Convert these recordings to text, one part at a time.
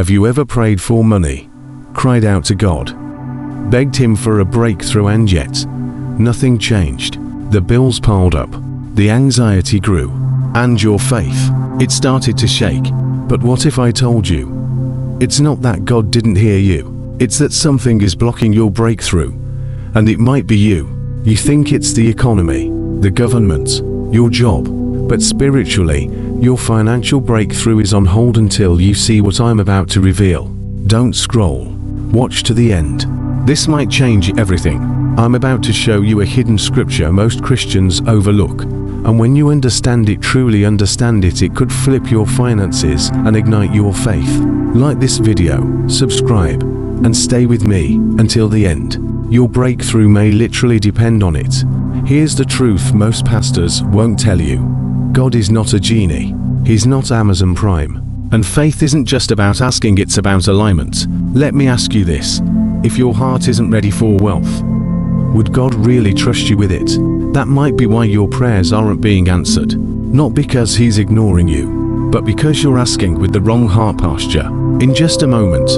Have you ever prayed for money, cried out to God, begged Him for a breakthrough, and yet nothing changed? The bills piled up, the anxiety grew, and your faith, it started to shake. But what if I told you, it's not that God didn't hear you, it's that something is blocking your breakthrough, and it might be you. You think it's the economy, the government, your job, but spiritually, your financial breakthrough is on hold until you see what I'm about to reveal. Don't scroll. Watch to the end. This might change everything. I'm about to show you a hidden scripture most Christians overlook. And when you understand it, truly understand it, it could flip your finances and ignite your faith. Like this video, subscribe, and stay with me until the end. Your breakthrough may literally depend on it. Here's the truth most pastors won't tell you. God is not a genie. He's not Amazon Prime. And faith isn't just about asking, it's about alignment. Let me ask you this. If your heart isn't ready for wealth, would God really trust you with it? That might be why your prayers aren't being answered. Not because He's ignoring you, but because you're asking with the wrong heart posture. In just a moment,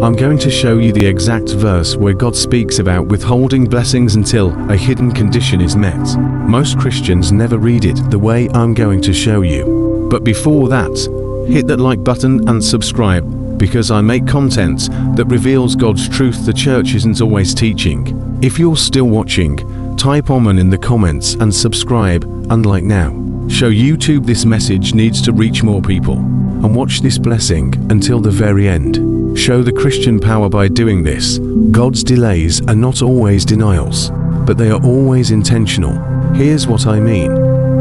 I'm going to show you the exact verse where God speaks about withholding blessings until a hidden condition is met. Most Christians never read it the way I'm going to show you. But before that, hit that like button and subscribe, because I make content that reveals God's truth the church isn't always teaching. If you're still watching, type Amen in the comments and subscribe, and like now. Show YouTube this message needs to reach more people. And watch this blessing until the very end. Show the Christian power by doing this. God's delays are not always denials, but they are always intentional. Here's what I mean.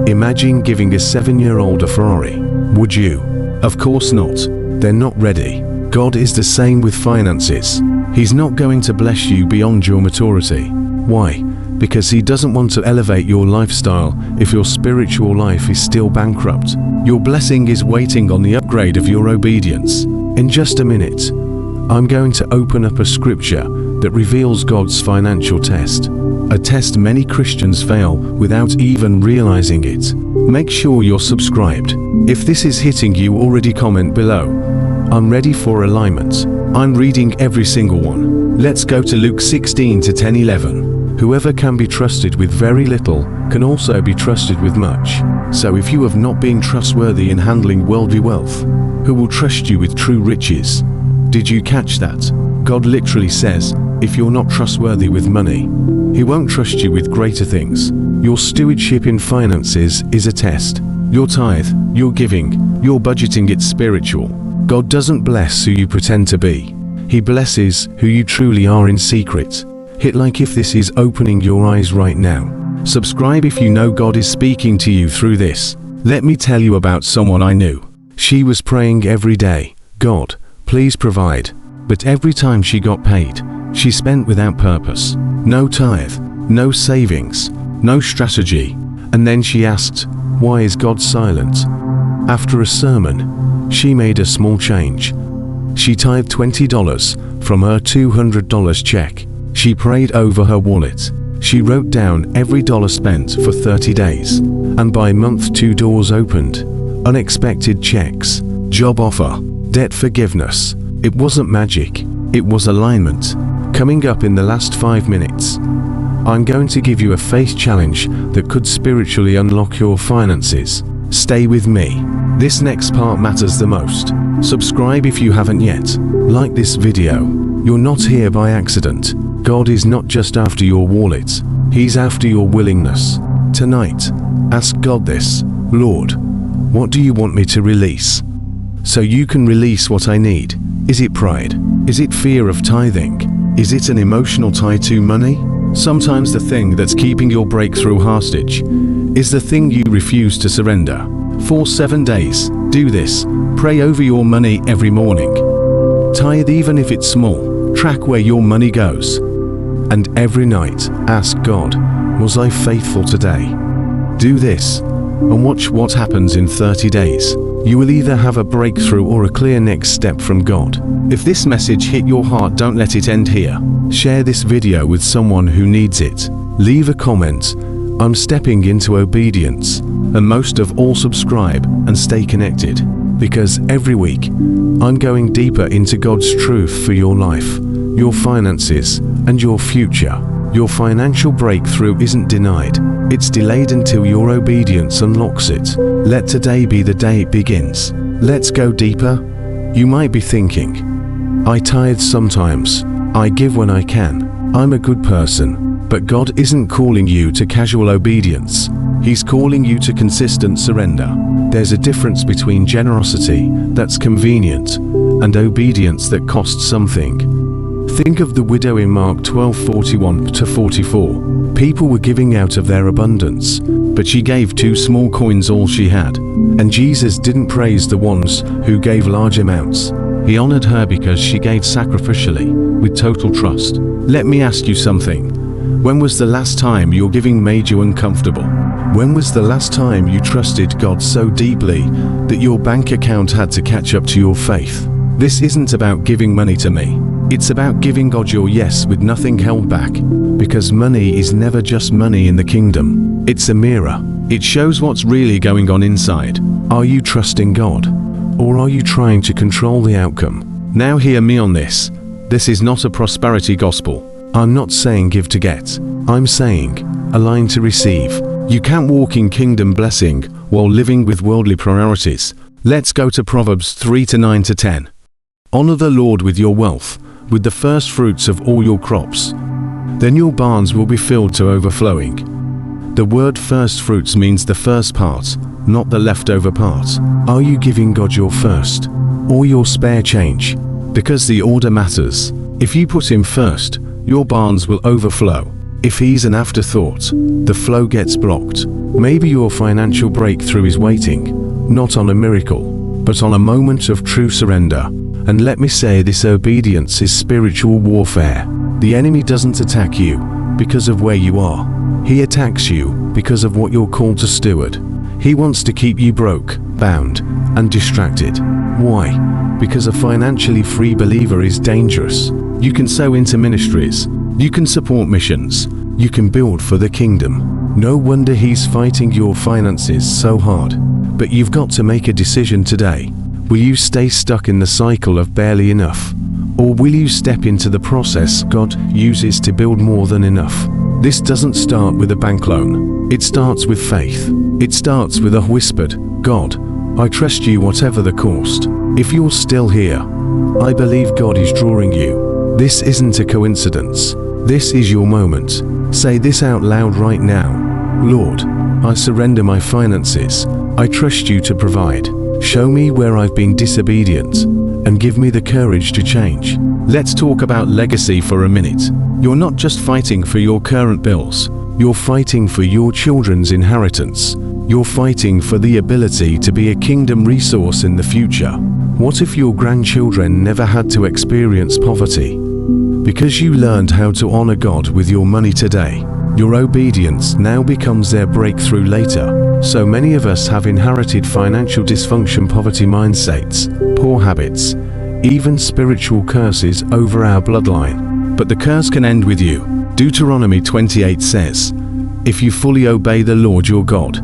Imagine giving a 7-year-old a Ferrari. Would you? Of course not. They're not ready. God is the same with finances. He's not going to bless you beyond your maturity. Why? Because He doesn't want to elevate your lifestyle if your spiritual life is still bankrupt. Your blessing is waiting on the upgrade of your obedience. In just a minute, I'm going to open up a scripture that reveals God's financial test. A test many Christians fail without even realizing it. Make sure you're subscribed. If this is hitting you already, comment below. I'm ready for alignment. I'm reading every single one. Let's go to Luke 16 to 10:11. Whoever can be trusted with very little can also be trusted with much. So if you have not been trustworthy in handling worldly wealth, who will trust you with true riches? Did you catch that? God literally says, if you're not trustworthy with money, He won't trust you with greater things. Your stewardship in finances is a test. Your tithe, your giving, your budgeting, it's spiritual. God doesn't bless who you pretend to be. He blesses who you truly are in secret. Hit like if this is opening your eyes right now. Subscribe if you know God is speaking to you through this. Let me tell you about someone I knew. She was praying every day, God, please provide. But every time she got paid, she spent without purpose. No tithe, no savings, no strategy. And then she asked, why is God silent? After a sermon, she made a small change. She tithed $20 from her $200 check. She prayed over her wallet. She wrote down every dollar spent for 30 days. And by month 2, doors opened. Unexpected checks, job offer, debt forgiveness. It wasn't magic, it was alignment. Coming up in the last 5 minutes, I'm going to give you a faith challenge that could spiritually unlock your finances. Stay with me. This next part matters the most. Subscribe if you haven't yet. Like this video. You're not here by accident. God is not just after your wallet. He's after your willingness. Tonight, ask God this. Lord, what do you want me to release? So you can release what I need. Is it pride? Is it fear of tithing? Is it an emotional tie to money? Sometimes the thing that's keeping your breakthrough hostage is the thing you refuse to surrender. For 7 days, do this. Pray over your money every morning. Tithe even if it's small. Track where your money goes. And every night, ask God, was I faithful today? Do this, and watch what happens in 30 days. You will either have a breakthrough or a clear next step from God. If this message hit your heart, don't let it end here. Share this video with someone who needs it. Leave a comment. I'm stepping into obedience. And most of all, subscribe and stay connected. because every week I'm going deeper into God's truth for your life, your finances, and your future. Your financial breakthrough isn't denied, it's delayed until your obedience unlocks it. Let today be the day it begins. Let's go deeper. You might be thinking, I tithe sometimes, I give when I can, I'm a good person. But God isn't calling you to casual obedience. He's calling you to consistent surrender. There's a difference between generosity that's convenient and obedience that costs something. Think of the widow in Mark 12:41-44. People were giving out of their abundance, but she gave 2 small coins, all she had. And Jesus didn't praise the ones who gave large amounts. He honored her because she gave sacrificially, with total trust. Let me ask you something. When was the last time your giving made you uncomfortable? When was the last time you trusted God so deeply that your bank account had to catch up to your faith? This isn't about giving money to me. It's about giving God your yes with nothing held back. Because money is never just money in the kingdom. It's a mirror. It shows what's really going on inside. Are you trusting God? Or are you trying to control the outcome? Now hear me on this. This is not a prosperity gospel. I'm not saying give to get. I'm saying align to receive. You can't walk in kingdom blessing while living with worldly priorities. Let's go to Proverbs 3:9-10. Honor the Lord with your wealth, with the first fruits of all your crops. Then your barns will be filled to overflowing. The word first fruits means the first part, not the leftover part. Are you giving God your first, or your spare change? Because the order matters. If you put Him first, your barns will overflow. If He's an afterthought, the flow gets blocked. Maybe your financial breakthrough is waiting, not on a miracle, but on a moment of true surrender. And let me say, this obedience is spiritual warfare. The enemy doesn't attack you because of where you are. He attacks you because of what you're called to steward. He wants to keep you broke, bound, and distracted. Why? Because a financially free believer is dangerous. You can sow into ministries. You can support missions. You can build for the kingdom. No wonder he's fighting your finances so hard. But you've got to make a decision today. Will you stay stuck in the cycle of barely enough? Or will you step into the process God uses to build more than enough? This doesn't start with a bank loan. It starts with faith. It starts with a whispered, God, I trust you whatever the cost. If you're still here, I believe God is drawing you. This isn't a coincidence. This is your moment. Say this out loud right now. Lord, I surrender my finances. I trust you to provide. Show me where I've been disobedient, and give me the courage to change. Let's talk about legacy for a minute. You're not just fighting for your current bills. You're fighting for your children's inheritance. You're fighting for the ability to be a kingdom resource in the future. What if your grandchildren never had to experience poverty? Because you learned how to honor God with your money today, your obedience now becomes their breakthrough later. So many of us have inherited financial dysfunction, poverty mindsets, poor habits, even spiritual curses over our bloodline. But the curse can end with you. Deuteronomy 28 says, if you fully obey the Lord your God,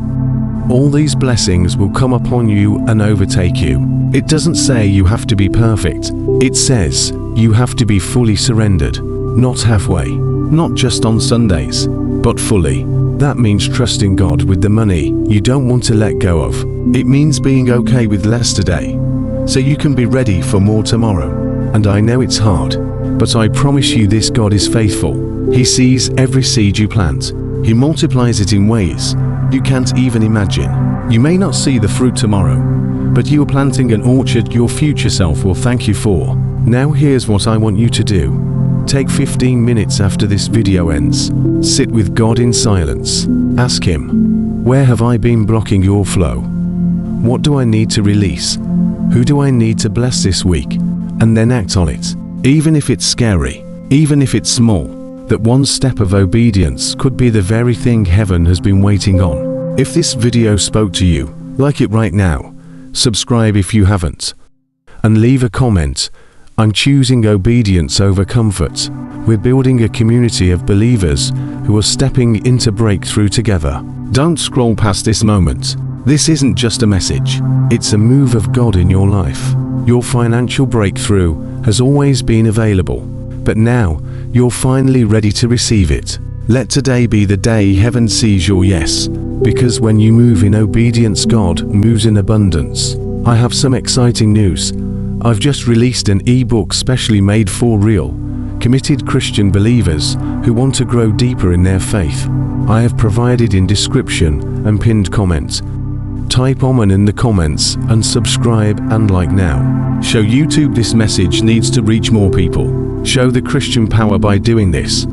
all these blessings will come upon you and overtake you. It doesn't say you have to be perfect. It says you have to be fully surrendered, not halfway, not just on Sundays, but fully. That means trusting God with the money you don't want to let go of. It means being okay with less today, so you can be ready for more tomorrow. And I know it's hard, but I promise you this: God is faithful. He sees every seed you plant. He multiplies it in ways you can't even imagine. You may not see the fruit tomorrow, but you are planting an orchard your future self will thank you for. Now here's what I want you to do. Take 15 minutes after this video ends. Sit with God in silence. Ask Him, where have I been blocking your flow? What do I need to release? Who do I need to bless this week? And then act on it. Even if it's scary, even if it's small, that one step of obedience could be the very thing heaven has been waiting on. If this video spoke to you, like it right now. Subscribe if you haven't. And leave a comment. I'm choosing obedience over comfort. We're building a community of believers who are stepping into breakthrough together. Don't scroll past this moment. This isn't just a message, it's a move of God in your life. Your financial breakthrough has always been available, but now you're finally ready to receive it. Let today be the day heaven sees your yes, because when you move in obedience, God moves in abundance. I have some exciting news. I've just released an ebook specially made for real, committed Christian believers who want to grow deeper in their faith. I have provided in description and pinned comment. Type Amen in the comments and subscribe and like now. Show YouTube this message needs to reach more people. Show the Christian power by doing this.